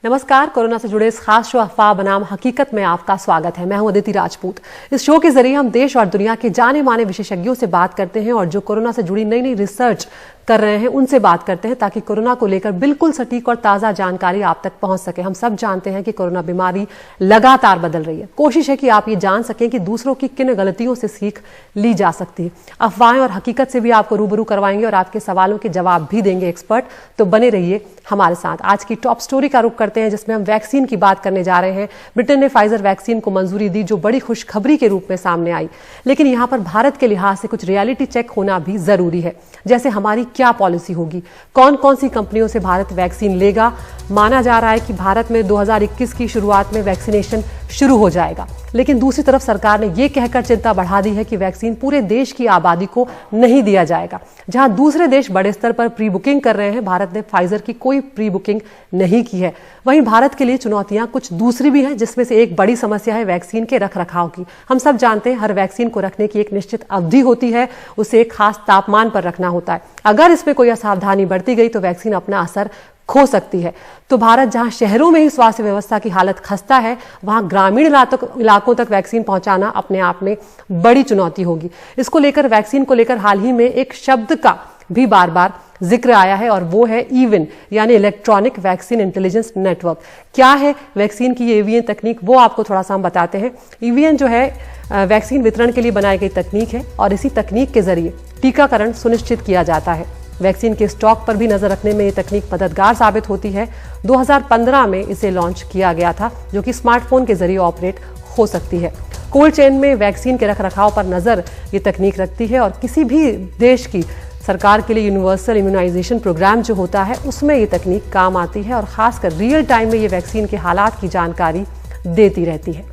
नमस्कार। कोरोना से जुड़े इस खास शो अफवाह बनाम हकीकत में आपका स्वागत है। मैं हूं अदिति राजपूत। इस शो के जरिए हम देश और दुनिया के जाने माने विशेषज्ञों से बात करते हैं और जो कोरोना से जुड़ी नई नई रिसर्च कर रहे हैं उनसे बात करते हैं ताकि कोरोना को लेकर बिल्कुल सटीक और ताजा जानकारी आप तक पहुंच सके। हम सब जानते हैं कि कोरोना बीमारी लगातार बदल रही है। कोशिश है कि आप ये जान सकें कि दूसरों की किन गलतियों से सीख ली जा सकती है। अफवाहें और हकीकत से भी आपको रूबरू करवाएंगे और आपके सवालों के जवाब भी देंगे एक्सपर्ट। तो बने रहिए हमारे साथ। आज की टॉप स्टोरी का रुख करते हैं जिसमें हम वैक्सीन की बात करने जा रहे हैं। ब्रिटेन ने फाइजर वैक्सीन को मंजूरी दी जो बड़ी खुशखबरी के रूप में सामने आई, लेकिन यहां पर भारत के लिहाज से कुछ रियलिटी चेक होना भी जरूरी है। जैसे हमारी क्या पॉलिसी होगी, कौन कौन सी कंपनियों से भारत वैक्सीन लेगा। माना जा रहा है कि भारत में 2021 की शुरुआत में वैक्सीनेशन शुरू हो जाएगा, लेकिन दूसरी तरफ सरकार ने यह कहकर चिंता बढ़ा दी है कि वैक्सीन पूरे देश की आबादी को नहीं दिया जाएगा। जहां दूसरे देश बड़े स्तर पर प्री बुकिंग कर रहे हैं, भारत ने फाइजर की कोई प्री बुकिंग नहीं की है। वहीं भारत के लिए चुनौतियां कुछ दूसरी भी हैं, जिसमें से एक बड़ी समस्या है वैक्सीन के रख रखाव की। हम सब जानते हैं हर वैक्सीन को रखने की एक निश्चित अवधि होती है, उसे एक खास तापमान पर रखना होता है। अगर इसमें कोई असावधानी बरती गई तो वैक्सीन अपना असर खो सकती है। तो भारत जहां शहरों में ही स्वास्थ्य व्यवस्था की हालत खस्ता है, वहां ग्रामीण इलाकों तक वैक्सीन पहुंचाना अपने आप में बड़ी चुनौती होगी। इसको लेकर वैक्सीन को लेकर हाल ही में एक शब्द का भी बार बार जिक्र आया है और वो है ईविन, यानी इलेक्ट्रॉनिक वैक्सीन इंटेलिजेंस नेटवर्क। क्या है वैक्सीन की ये ईवीएन तकनीक, वो आपको थोड़ा सा हम बताते हैं। ईवीएन जो है वैक्सीन वितरण के लिए बनाई गई तकनीक है और इसी तकनीक के जरिए टीकाकरण सुनिश्चित किया जाता है। वैक्सीन के स्टॉक पर भी नजर रखने में ये तकनीक मददगार साबित होती है। 2015 में इसे लॉन्च किया गया था, जो कि स्मार्टफोन के जरिए ऑपरेट हो सकती है। कोल्ड चेन में वैक्सीन के रखरखाव पर नजर ये तकनीक रखती है और किसी भी देश की सरकार के लिए यूनिवर्सल इम्यूनाइजेशन प्रोग्राम जो होता है उसमें ये तकनीक काम आती है और खासकर रियल टाइम में ये वैक्सीन के हालात की जानकारी देती रहती है।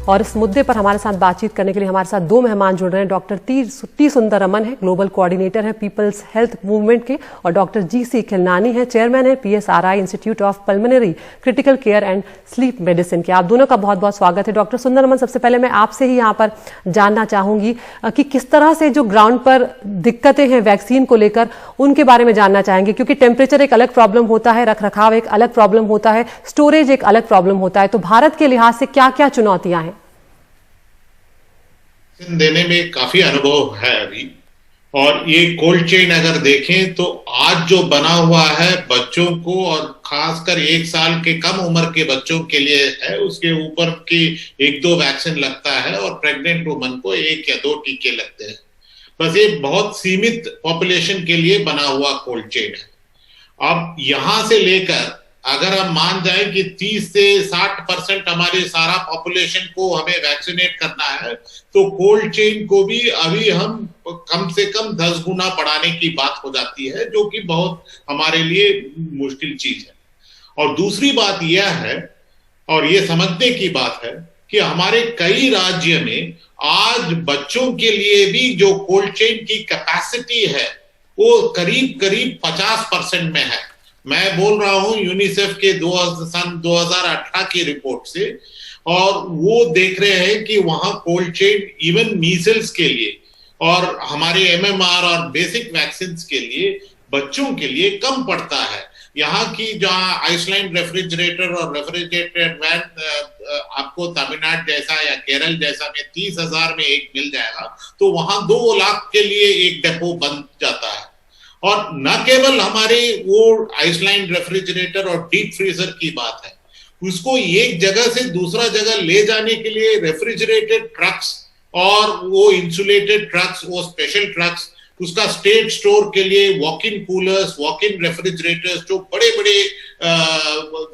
और इस मुद्दे पर हमारे साथ बातचीत करने के लिए हमारे साथ दो मेहमान जुड़ रहे हैं। डॉक्टर टी सुंदरमन है, ग्लोबल कोऑर्डिनेटर है पीपल्स हेल्थ मूवमेंट के, और डॉक्टर जी.सी. खिलनानी है, चेयरमैन है PSRI institute of pulmonary critical care and sleep medicine के। आप दोनों का बहुत बहुत स्वागत है। डॉक्टर सुंदरमन, सबसे पहले मैं आपसे ही यहाँ पर जानना चाहूंगी कि किस तरह से जो ग्राउंड पर दिक्कतें हैं वैक्सीन को लेकर, उनके बारे में जानना चाहेंगे, क्योंकि टेम्परेचर एक अलग प्रॉब्लम होता है, रखरखाव एक अलग प्रॉब्लम होता है, स्टोरेज एक अलग प्रॉब्लम होता है। तो भारत के लिहाज से क्या क्या चुनौतियां हैं? देने में काफी अनुभव है अभी, और ये कोल्ड चेन अगर देखें तो आज जो बना हुआ है बच्चों को, और खासकर 1 साल के कम उम्र के बच्चों के लिए है, उसके ऊपर की 1-2 वैक्सीन लगता है और प्रेग्नेंट वुमन को 1 या 2 टीके लगते हैं। बस ये बहुत सीमित पॉपुलेशन के लिए बना हुआ कोल्ड चेन है। अब यहां से लेकर अगर हम मान जाए कि 30 से 60% हमारे सारा पॉपुलेशन को हमें वैक्सीनेट करना है, तो कोल्ड चेन को भी अभी हम कम से कम 10 गुना बढ़ाने की बात हो जाती है, जो कि बहुत हमारे लिए मुश्किल चीज है। और दूसरी बात यह है, और ये समझने की बात है, कि हमारे कई राज्य में आज बच्चों के लिए भी जो कोल्ड चेन की कैपेसिटी है वो करीब करीब 50% में है। मैं बोल रहा हूं यूनिसेफ के सन 2018 की रिपोर्ट से, और वो देख रहे हैं कि वहां कोल्ड चेन इवन मीजल्स के लिए और हमारे एमएमआर और बेसिक वैक्सीन के लिए बच्चों के लिए कम पड़ता है। यहाँ की जहाँ आइसलैंड रेफ्रिजरेटर और रेफ्रिजरेटेड वैन आपको तमिलनाडु जैसा या केरल जैसा में 30,000 में एक मिल जाएगा, तो वहां 2 लाख के लिए एक डेपो बन जाता है। और न केवल हमारे वो आइसलैंड रेफ्रिजरेटर और डीप फ्रीजर की बात है, उसको एक जगह से दूसरा जगह ले जाने के लिए रेफ्रिजरेटेड ट्रक्स और वो इंसुलेटेड ट्रक्स, वो स्पेशल ट्रक्स, उसका स्टेट स्टोर के लिए walk in coolers, walk in refrigerators, जो बड़े बड़े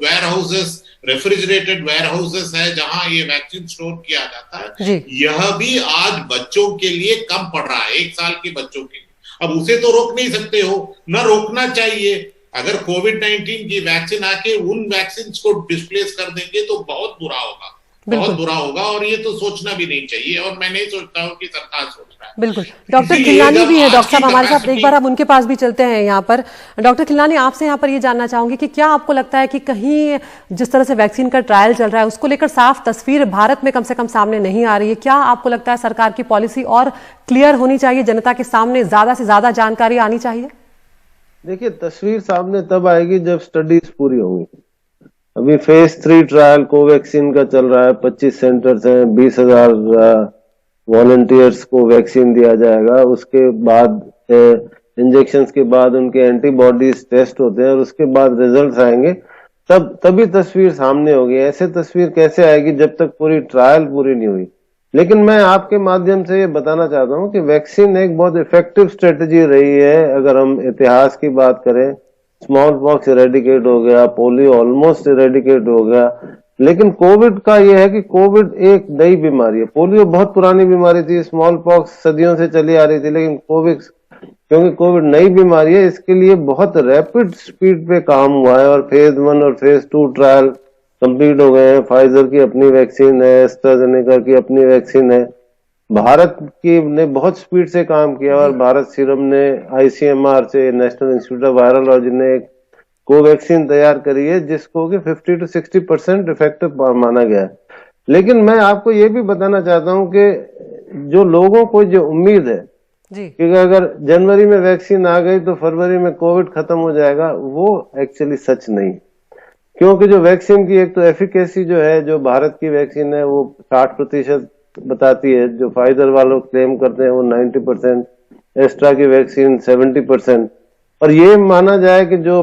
warehouses, refrigerated warehouses है जहां ये वैक्सीन स्टोर किया जाता है, यह भी आज बच्चों के लिए कम पड़ रहा है, 1 साल के बच्चों के लिए। अब उसे तो रोक नहीं सकते हो, न रोकना चाहिए। अगर कोविड-19 की वैक्सीन आके उन वैक्सीन को डिस्प्लेस कर देंगे तो बहुत बुरा होगा, बहुत बुरा होगा, और ये तो सोचना भी नहीं चाहिए, और मैं नहीं सोचता हूँ कि सरकार सोच रहा है। बिल्कुल। डॉक्टर खिलनानी भी है, डॉक्टर साहब हमारे साथ, एक बार हम उनके पास भी चलते हैं। यहाँ पर डॉक्टर खिलनानी, आपसे यहाँ पर ये जानना चाहूंगी कि क्या आपको लगता है कि कहीं जिस तरह से वैक्सीन का ट्रायल चल रहा है उसको लेकर साफ तस्वीर भारत में कम से कम सामने नहीं आ रही है? क्या आपको लगता है सरकार की पॉलिसी और क्लियर होनी चाहिए, जनता के सामने ज्यादा से ज्यादा जानकारी आनी चाहिए? देखिए, तस्वीर सामने तब आएगी जब स्टडीज पूरी होंगी। अभी फेज 3 ट्रायल कोवैक्सीन का चल रहा है, 25 सेंटर्स हैं, 20,000 वॉलंटियर्स को वैक्सीन दिया जाएगा। उसके बाद इंजेक्शन के बाद उनके एंटीबॉडीज टेस्ट होते हैं और उसके बाद रिजल्ट आएंगे, तभी तस्वीर सामने होगी। ऐसे तस्वीर कैसे आएगी जब तक पूरी ट्रायल पूरी नहीं हुई। लेकिन मैं आपके माध्यम से ये बताना चाहता हूँ कि वैक्सीन एक बहुत इफेक्टिव स्ट्रेटजी रही है। अगर हम इतिहास की बात करें, स्मॉल पॉक्स इरेडिकेट हो गया, पोलियो ऑलमोस्ट इरेडिकेट हो गया, लेकिन कोविड का यह है कि कोविड एक नई बीमारी है। पोलियो बहुत पुरानी बीमारी थी, स्मॉल पॉक्स सदियों से चली आ रही थी, लेकिन कोविड, क्योंकि कोविड नई बीमारी है, इसके लिए बहुत रैपिड स्पीड पे काम हुआ है और फेज 1 और फेज 2 ट्रायल कंप्लीट हो गए हैं। फाइजर की अपनी वैक्सीन है, एस्ट्राजेनेका की अपनी वैक्सीन है। भारत की ने बहुत स्पीड से काम किया और भारत सीरम ने आईसीएमआर से, नेशनल इंस्टीट्यूट ऑफ वायरोलॉजी ने एक कोवैक्सीन तैयार करी है जिसको कि 50 to 60% इफेक्टिव माना गया है। लेकिन मैं आपको ये भी बताना चाहता हूं कि जो लोगों को जो उम्मीद है जी कि अगर जनवरी में वैक्सीन आ गई तो फरवरी में कोविड खत्म हो जाएगा, वो एक्चुअली सच नहीं। क्योंकि जो वैक्सीन की एक तो एफिकेसी जो है, जो भारत की वैक्सीन है वो 60% बताती है, जो फाइजर वालों क्लेम करते हैं वो 90%, एस्ट्रा की वैक्सीन 70%। और ये माना जाए कि जो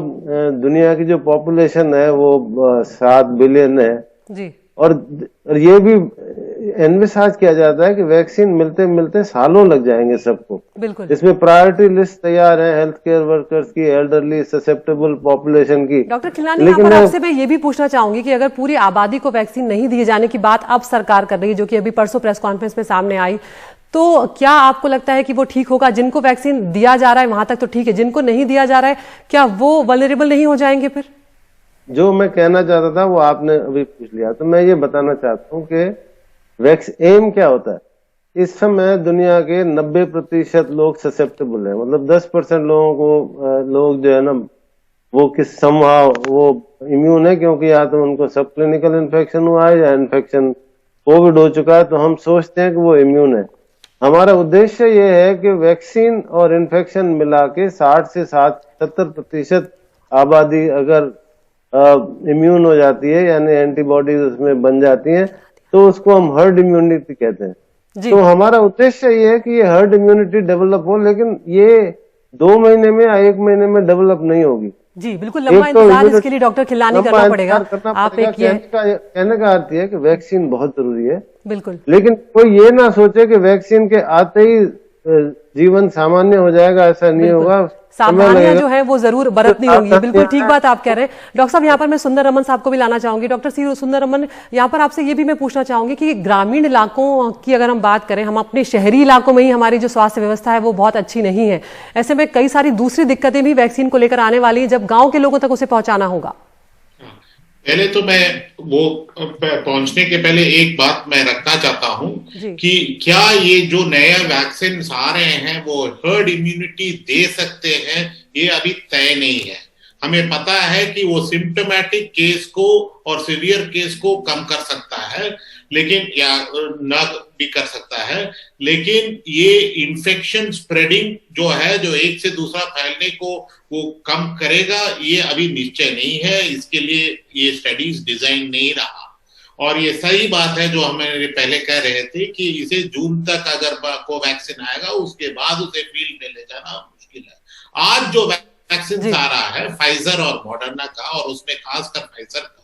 दुनिया की जो पॉपुलेशन है वो 7 बिलियन है। जी और ये भी एनविसाज किया जाता है कि वैक्सीन मिलते मिलते सालों लग जाएंगे सबको। बिल्कुल। इसमें प्रायोरिटी लिस्ट तैयार है हेल्थ केयर वर्कर्स की, एल्डरली ससेप्टेबल पॉपुलेशन की। डॉक्टर खिलनानी, यहाँ पर आपसे मैं ये भी पूछना चाहूंगी कि अगर पूरी आबादी को वैक्सीन नहीं दिए जाने की बात अब सरकार कर रही है, जो कि अभी परसों प्रेस कॉन्फ्रेंस में सामने आई, तो क्या आपको लगता है कि वो ठीक होगा? जिनको वैक्सीन दिया जा रहा है वहां तक तो ठीक है, जिनको नहीं दिया जा रहा है क्या वो वल्नरेबल नहीं हो जाएंगे? फिर जो मैं कहना चाहता था वो आपने अभी पूछ लिया, तो मैं ये बताना चाहता हूँ कि एम क्या होता है। इस समय दुनिया के 90% लोग ससेप्टेबल है, मतलब 10% लोगों को लोग जो है ना वो किस समहाव वो इम्यून है, क्योंकि या तो उनको सब क्लिनिकल इन्फेक्शन हुआ है या इन्फेक्शन कोविड हो चुका है, तो हम सोचते हैं कि वो इम्यून है। हमारा उद्देश्य ये है कि वैक्सीन और इन्फेक्शन मिला के 60 से 70% आबादी अगर इम्यून हो जाती है, यानी एंटीबॉडीज उसमें बन जाती हैं, तो उसको हम हर्ड इम्यूनिटी कहते हैं। तो हमारा उद्देश्य ये है कि ये हर्ड इम्यूनिटी डेवलप हो, लेकिन ये 2 महीने में या 1 महीने में डेवलप नहीं होगी। जी बिल्कुल, लंबा इंतजार इसके लिए डॉक्टर खिलनानी करना पड़ेगा। आप एक कहने का अर्थ है कि वैक्सीन बहुत जरूरी है, बिल्कुल, लेकिन कोई ये ना सोचे कि वैक्सीन के आते ही जीवन सामान्य हो जाएगा, ऐसा नहीं होगा। सावधानियां जो है वो जरूर बरतनी होंगी। बिल्कुल ठीक बात आप कह रहे हैं। डॉक्टर साहब, यहाँ पर मैं सुंदर रमन साहब को भी लाना चाहूंगी। डॉक्टर सी सुंदर रमन, यहाँ पर आपसे ये भी मैं पूछना चाहूंगी कि ग्रामीण इलाकों की अगर हम बात करें, हम अपने शहरी इलाकों में ही हमारी जो स्वास्थ्य व्यवस्था है वो बहुत अच्छी नहीं है। ऐसे में कई सारी दूसरी दिक्कतें भी वैक्सीन को लेकर आने वाली है, जब गाँव के लोगों तक उसे पहुंचाना होगा। पहले तो मैं वो पहुंचने के पहले एक बात मैं रखना चाहता हूं कि क्या ये जो नया वैक्सीन आ रहे हैं वो हर्ड इम्यूनिटी दे सकते हैं, ये अभी तय नहीं है। हमें पता है कि वो सिम्टोमेटिक केस को और सीवियर केस को कम कर सकता है, लेकिन या न भी कर सकता है, लेकिन ये इन्फेक्शन स्प्रेडिंग जो है, जो एक से दूसरा फैलने को वो कम करेगा, ये अभी निश्चय नहीं है। इसके लिए ये स्टडीज डिजाइन नहीं रहा। और ये सही बात है जो हमें पहले कह रहे थे कि इसे जून तक अगर कोवैक्सीन आएगा, उसके बाद उसे फील्ड में ले जाना मुश्किल है। आज जो वैक्सीन आ रहा है फाइजर और मॉडर्ना का, और उसमें खासकर फाइजर का,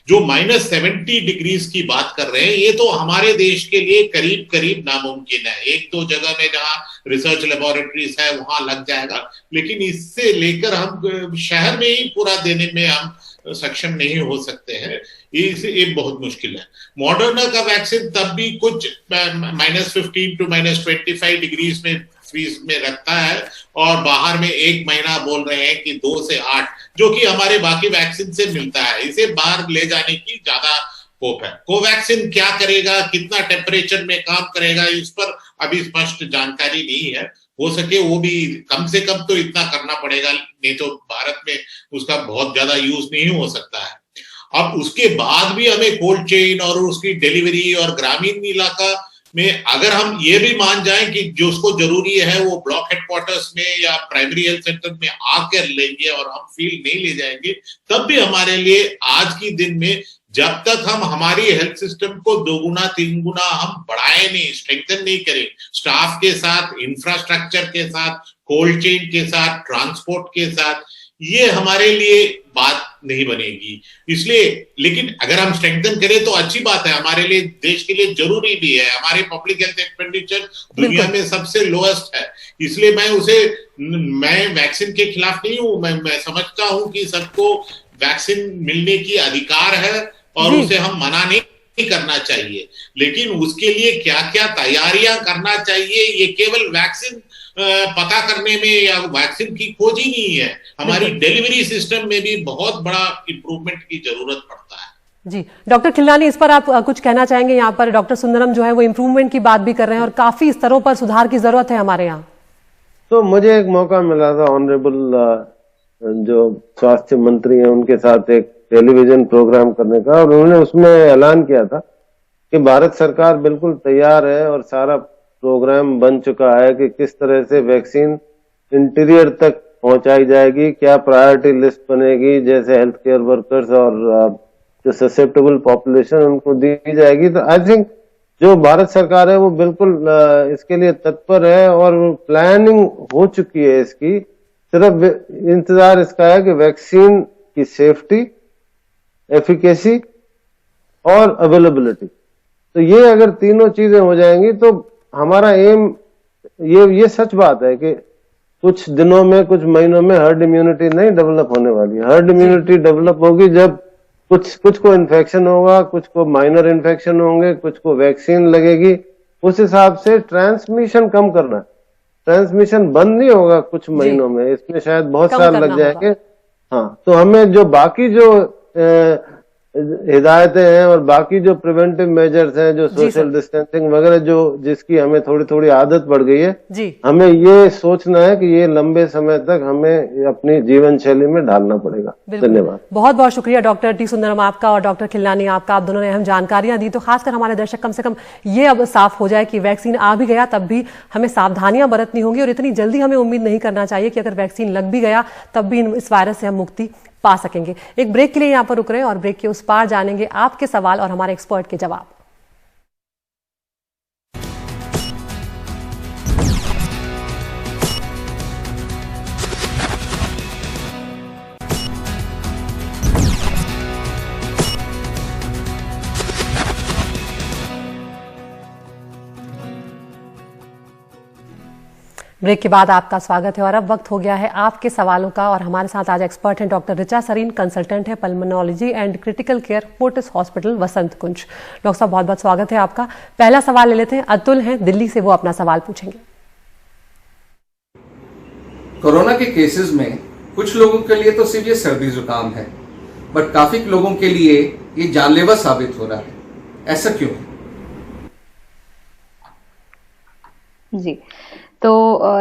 जो -70 डिग्रीज की बात कर रहे हैं, ये तो हमारे देश के लिए करीब करीब नामुमकिन है। 1-2 जगह में जहां रिसर्च लेबोरेटरीज है वहां लग जाएगा, लेकिन इससे लेकर हम शहर में ही पूरा देने में हम सक्षम नहीं हो सकते हैं। ये बहुत मुश्किल है। मॉडर्ना का वैक्सीन तब भी कुछ -15 to -25 डिग्रीज में फ्रीज में रखता है, और बाहर में 1 महीना बोल रहे हैं कि 2 से 8, जो कि हमारे बाकी वैक्सीन से मिलता है। इसे बाहर ले जाने की ज्यादा होप है। कोवैक्सीन क्या करेगा, कितना टेम्परेचर में काम करेगा, इस पर अभी स्पष्ट जानकारी नहीं है। हो सके वो भी कम से कम तो इतना करना पड़ेगा, नहीं तो भारत में उसका बहुत ज्यादा यूज नहीं हो सकता है। अब उसके बाद भी हमें कोल्ड चेन और उसकी डिलीवरी और ग्रामीण इलाका में अगर हम ये भी मान जाएं कि जो उसको जरूरी है वो ब्लॉक हेडक्वार्टर्स में या प्राइमरी हेल्थ सेंटर में आकर लेंगे और हम फील्ड नहीं ले जाएंगे, तब भी हमारे लिए आज की दिन में जब तक हम हमारी हेल्थ सिस्टम को 2 गुना 3 गुना हम बढ़ाए नहीं, स्ट्रेंथन नहीं करें, स्टाफ के साथ, इंफ्रास्ट्रक्चर के साथ, कोल्ड चेन के साथ, ट्रांसपोर्ट के साथ, ये हमारे लिए बात नहीं बनेगी। इसलिए लेकिन अगर हम स्ट्रेंथन करें तो अच्छी बात है, हमारे लिए, देश के लिए जरूरी भी है। हमारे पब्लिक हेल्थ एक्सपेंडिचर दुनिया में सबसे लोएस्ट है, इसलिए मैं वैक्सीन के खिलाफ नहीं हूं। मैं समझता हूं कि सबको वैक्सीन मिलने की अधिकार है और उसे हम मना नहीं करना चाहिए, लेकिन उसके लिए क्या क्या तैयारियां करना चाहिए, ये केवल वैक्सीन पता करने में या वैक्सीन की खोज ही नहीं है, हमारी डिलीवरी सिस्टम में भी बहुत बड़ा इंप्रूवमेंट की जरूरत पड़ता है। जी डॉक्टर खिलनानी, इस पर आप कुछ कहना चाहेंगे? यहाँ पर डॉक्टर सुंदरम जो है वो इम्प्रूवमेंट की बात भी कर रहे हैं और काफी स्तरों पर सुधार की जरूरत है हमारे यहाँ। तो मुझे एक मौका मिला था ऑनरेबल जो स्वास्थ्य मंत्री हैं उनके साथ एक टेलीविजन प्रोग्राम करने का, और उन्होंने उसमें ऐलान किया था कि भारत सरकार बिल्कुल तैयार है और सारा प्रोग्राम बन चुका है कि किस तरह से वैक्सीन इंटीरियर तक पहुंचाई जाएगी, क्या प्रायोरिटी लिस्ट बनेगी, जैसे हेल्थ केयर वर्कर्स और जो ससेप्टेबल पॉपुलेशन उनको दी जाएगी। तो आई थिंक जो भारत सरकार है वो बिल्कुल इसके लिए तत्पर है और प्लानिंग हो चुकी है इसकी, सिर्फ इंतजार इसका है कि वैक्सीन की सेफ्टी, एफिकेसी और अवेलेबिलिटी, तो ये अगर तीनों चीजें हो जाएंगी तो हमारा एम, ये सच बात है कि कुछ दिनों में, कुछ महीनों में हर्ड इम्यूनिटी नहीं डेवलप होने वाली है। हर्ड इम्यूनिटी डेवलप होगी जब कुछ को इन्फेक्शन होगा, कुछ को माइनर इन्फेक्शन होंगे, कुछ को वैक्सीन लगेगी, उस हिसाब से ट्रांसमिशन कम करना है। ट्रांसमिशन बंद नहीं होगा कुछ महीनों में, इसमें शायद बहुत साल लग जाएंगे। हाँ, तो हमें जो बाकी जो हिदायतें हैं और बाकी जो प्रिवेंटिव मेजर्स हैं, जो सोशल डिस्टेंसिंग वगैरह, जो जिसकी हमें थोड़ी थोड़ी आदत पड़ गई है, हमें ये सोचना है कि ये लंबे समय तक हमें अपनी जीवन शैली में ढालना पड़ेगा। धन्यवाद। बहुत बहुत शुक्रिया डॉक्टर टी सुंदरम आपका और डॉक्टर खिलनानी आपका, आप दोनों ने अहम जानकारियां दी। तो खासकर हमारे दर्शक कम से कम ये अब साफ हो जाए कि वैक्सीन आ भी गया तब भी हमें सावधानियां बरतनी होंगी और इतनी जल्दी हमें उम्मीद नहीं करना चाहिए कि अगर वैक्सीन लग भी गया तब भी इस वायरस से हम मुक्ति पा सकेंगे। एक ब्रेक के लिए यहां पर रुक रहे हैं और ब्रेक के उस पार जानेंगे आपके सवाल और हमारे एक्सपर्ट के जवाब। ब्रेक के बाद आपका स्वागत है और अब वक्त हो गया है आपके सवालों का। और हमारे साथ आज एक्सपर्ट हैं डॉक्टर ऋचा सरीन, कंसल्टेंट है pulmonology and critical care, Fortis hospital, Vasant Kunj. Doctor साहब बहुत बहुत स्वागत है आपका। पहला सवाल ले लेते हैं, अतुल हैं दिल्ली से, वो अपना सवाल पूछेंगे। कोरोना के केसेस में कुछ लोगों के लिए तो सिर्फ ये सर्दी जुकाम है, बट काफी लोगों के लिए ये जानलेवा साबित हो रहा है, ऐसा क्यों? जी, तो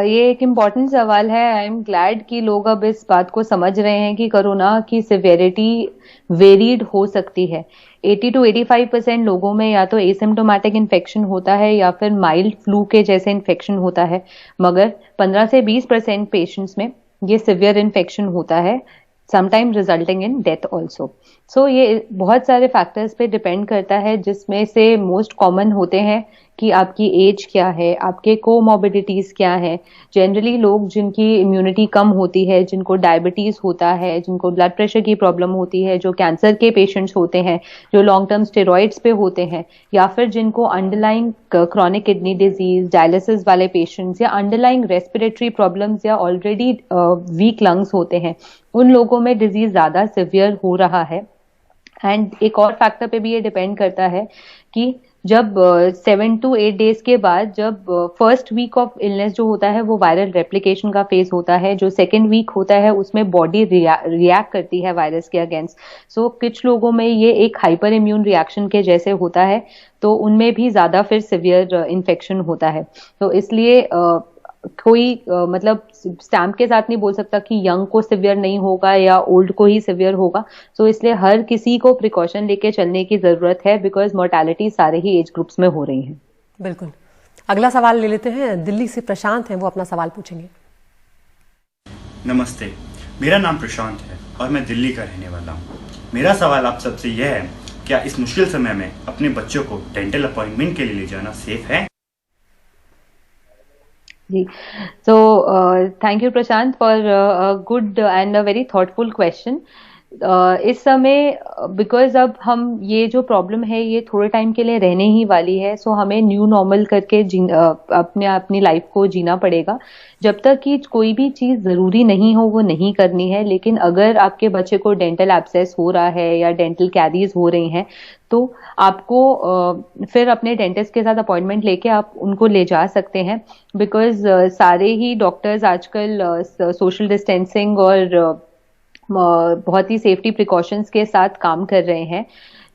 ये एक इम्पॉर्टेंट सवाल है। आई एम ग्लैड कि लोग अब इस बात को समझ रहे हैं कि कोरोना की सिवियरिटी वेरीड हो सकती है। 80 to 85% लोगों में या तो एसिम्प्टोमेटिक इन्फेक्शन होता है या फिर माइल्ड फ्लू के जैसे इन्फेक्शन होता है, मगर 15 से 20% पेशेंट्स में ये सिवियर इन्फेक्शन होता है, sometime resulting in death also. So ये बहुत सारे फैक्टर्स पे डिपेंड करता है, जिसमें से मोस्ट कॉमन होते हैं कि आपकी एज क्या है, आपके कोमॉर्बिडिटीज क्या है। जनरली लोग जिनकी इम्यूनिटी कम होती है, जिनको डायबिटीज होता है, जिनको ब्लड प्रेशर की प्रॉब्लम होती है, जो कैंसर के पेशेंट्स होते हैं, जो लॉन्ग टर्म स्टेरॉइड्स पे होते हैं, या फिर जिनको underlying chronic kidney disease, dialysis वाले पेशेंट्स, या अंडरलाइंग रेस्पिरेटरी प्रॉब्लम्स या ऑलरेडी वीक लंग्स होते हैं, उन लोगों में डिजीज ज्यादा सिवियर हो रहा है। एंड एक और फैक्टर पे भी ये डिपेंड करता है कि जब 7 to 8 डेज के बाद, जब फर्स्ट वीक ऑफ इलनेस जो होता है वो वायरल रेप्लिकेशन का फेज होता है, जो सेकेंड वीक होता है उसमें बॉडी रिएक्ट करती है वायरस के अगेंस्ट। सो कुछ लोगों में ये एक हाइपर इम्यून रिएक्शन के जैसे होता है, तो उनमें भी ज्यादा फिर सिवियर इन्फेक्शन होता है। तो इसलिए कोई मतलब स्टैम्प के साथ नहीं बोल सकता कि यंग को सिवियर नहीं होगा या ओल्ड को ही सिवियर होगा। सो इसलिए हर किसी को प्रिकॉशन लेके चलने की जरूरत है, बिकॉज मोर्टेलिटी सारे ही एज ग्रुप्स में हो रही है। बिल्कुल। अगला सवाल ले लेते हैं, दिल्ली से प्रशांत हैं, वो अपना सवाल पूछेंगे। नमस्ते, मेरा नाम प्रशांत है और मैं दिल्ली का रहने वाला हूँ। मेरा सवाल आप सबसे यह है, क्या इस मुश्किल समय में अपने बच्चों को डेंटल अपॉइंटमेंट के लिए ले जाना सेफ है? जी, so thank you Prashant for a good and a very thoughtful question. इस समय बिकॉज अब हम ये जो प्रॉब्लम है ये थोड़े टाइम के लिए रहने ही वाली है, सो हमें न्यू नॉर्मल करके अपनी लाइफ को जीना पड़ेगा। जब तक कि कोई भी चीज जरूरी नहीं हो वो नहीं करनी है, लेकिन अगर आपके बच्चे को डेंटल एब्सेस हो रहा है या डेंटल कैरीज हो रही हैं तो आपको फिर अपने डेंटिस्ट के साथ अपॉइंटमेंट लेके आप उनको ले जा सकते हैं। बिकॉज सारे ही डॉक्टर्स आजकल सोशल डिस्टेंसिंग और बहुत ही सेफ्टी प्रिकॉशंस के साथ काम कर रहे हैं,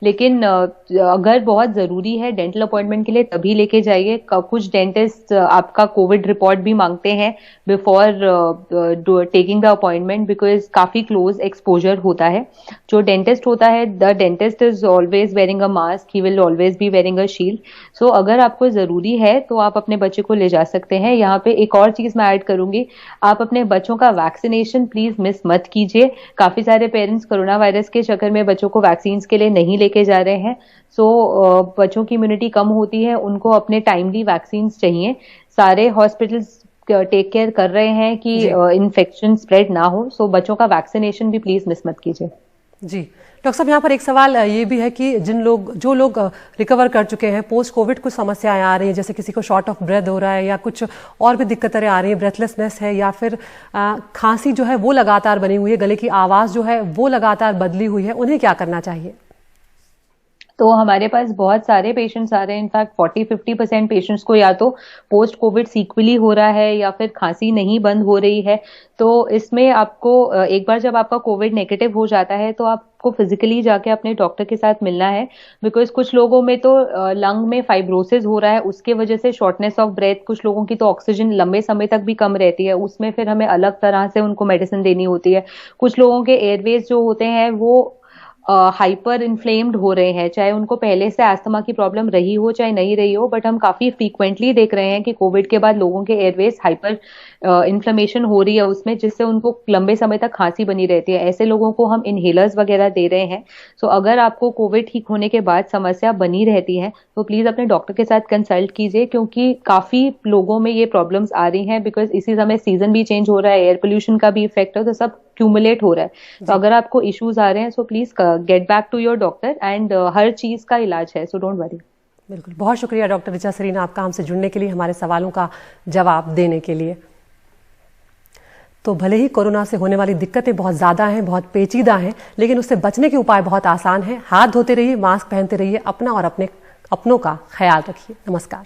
लेकिन अगर बहुत जरूरी है डेंटल अपॉइंटमेंट के लिए तभी लेके जाइए। कुछ डेंटिस्ट आपका कोविड रिपोर्ट भी मांगते हैं before taking the appointment, because काफी क्लोज एक्सपोजर होता है। जो डेंटिस्ट होता है, the dentist is always wearing a mask, he will always be wearing a shield. So अगर आपको जरूरी है तो आप अपने बच्चे को ले जा सकते हैं। यहाँ पे एक और चीज मैं ऐड करूंगी, आप अपने बच्चों का वैक्सीनेशन प्लीज मिस मत कीजिए। काफी सारे पेरेंट्स कोरोना वायरस के चक्कर में बच्चों को वैक्सीन के लिए नहीं लेके जा रहे हैं। सो बच्चों की इम्यूनिटी कम होती है, उनको अपने टाइमली वैक्सीन चाहिए। सारे हॉस्पिटल्स टेक केयर कर रहे हैं कि इन्फेक्शन स्प्रेड ना हो, सो बच्चों का वैक्सीनेशन भी प्लीज मिस मत कीजिए। जी डॉक्टर साहब, यहाँ पर एक सवाल ये भी है कि जो लोग रिकवर कर चुके हैं, पोस्ट कोविड कुछ समस्याएं आ रही हैं, जैसे किसी को शॉर्ट ऑफ ब्रेथ हो रहा है या कुछ और भी दिक्कतें आ रही हैं, ब्रेथलेसनेस है या फिर खांसी जो है वो लगातार बनी हुई है, गले की आवाज़ जो है वो लगातार बदली हुई है, उन्हें क्या करना चाहिए? तो हमारे पास बहुत सारे पेशेंट्स आ रहे हैं, इनफैक्ट 40-50% पेशेंट्स को या तो पोस्ट कोविड सीक्वली हो रहा है या फिर खांसी नहीं बंद हो रही है। तो इसमें आपको एक बार जब आपका कोविड नेगेटिव हो जाता है तो आपको फिजिकली जाके अपने डॉक्टर के साथ मिलना है, बिकॉज कुछ लोगों में तो लंग में फाइब्रोसिस हो रहा है, उसके वजह से शॉर्टनेस ऑफ ब्रेथ, कुछ लोगों की तो ऑक्सीजन लंबे समय तक भी कम रहती है, उसमें फिर हमें अलग तरह से उनको मेडिसिन देनी होती है। कुछ लोगों के एयरवेज जो होते हैं वो हाइपर इन्फ्लेम्ड हो रहे हैं, चाहे उनको पहले से अस्थमा की प्रॉब्लम रही हो चाहे नहीं रही हो, बट हम काफी फ्रीक्वेंटली देख रहे हैं कि कोविड के बाद लोगों के एयरवेज हाइपर इन्फ्लेमेशन हो रही है उसमें, जिससे उनको लंबे समय तक खांसी बनी रहती है। ऐसे लोगों को हम इनहेलर्स वगैरह दे रहे हैं। सो अगर आपको कोविड ठीक होने के बाद समस्या बनी रहती है तो प्लीज अपने डॉक्टर के साथ कंसल्ट कीजिए, क्योंकि काफी लोगों में ये प्रॉब्लम्स आ रही हैं, बिकॉज इसी समय सीजन भी चेंज हो रहा है, एयर पोल्यूशन का भी इफेक्ट है, तो सब क्यूमुलेट हो रहा है। तो अगर आपको इश्यूज आ रहे हैं so please get back to your doctor, and हर चीज का इलाज है, सो डोंट वरी। बिल्कुल, बहुत शुक्रिया डॉक्टर ऋचा सरीना आपका हमसे जुड़ने के लिए, हमारे सवालों का जवाब देने के लिए। तो भले ही कोरोना से होने वाली दिक्कतें बहुत ज़्यादा हैं, बहुत पेचीदा हैं, लेकिन उससे बचने के उपाय बहुत आसान हैं। हाथ धोते रहिए, मास्क पहनते रहिए, अपना और अपनों का ख्याल रखिए। नमस्कार।